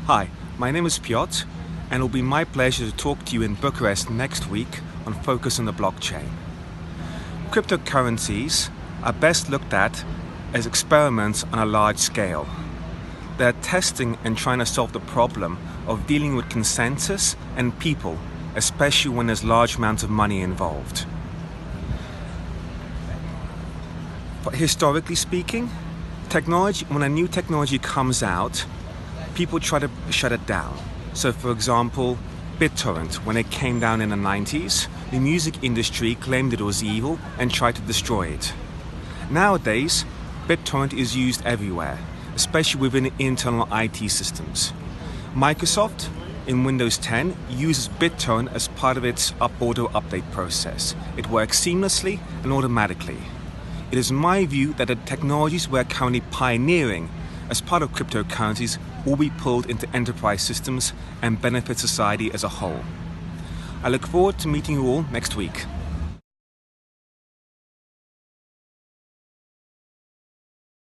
Hi, my name is Piotr, and it will be my pleasure to talk to you in Bucharest next week on Focus on the Blockchain. Cryptocurrencies are best looked at as experiments on a large scale. They're testing and trying to solve the problem of dealing with consensus and people, especially when there's large amounts of money involved. But historically speaking, when a new technology comes out, people try to shut it down. So for example, BitTorrent, when it came down in the 90s, the music industry claimed it was evil and tried to destroy it. Nowadays, BitTorrent is used everywhere, especially within internal IT systems. Microsoft, in Windows 10, uses BitTorrent as part of its auto update process. It works seamlessly and automatically. It is my view that the technologies we're currently pioneering as part of cryptocurrencies will be pulled into enterprise systems and benefit society as a whole. I look forward to meeting you all next week.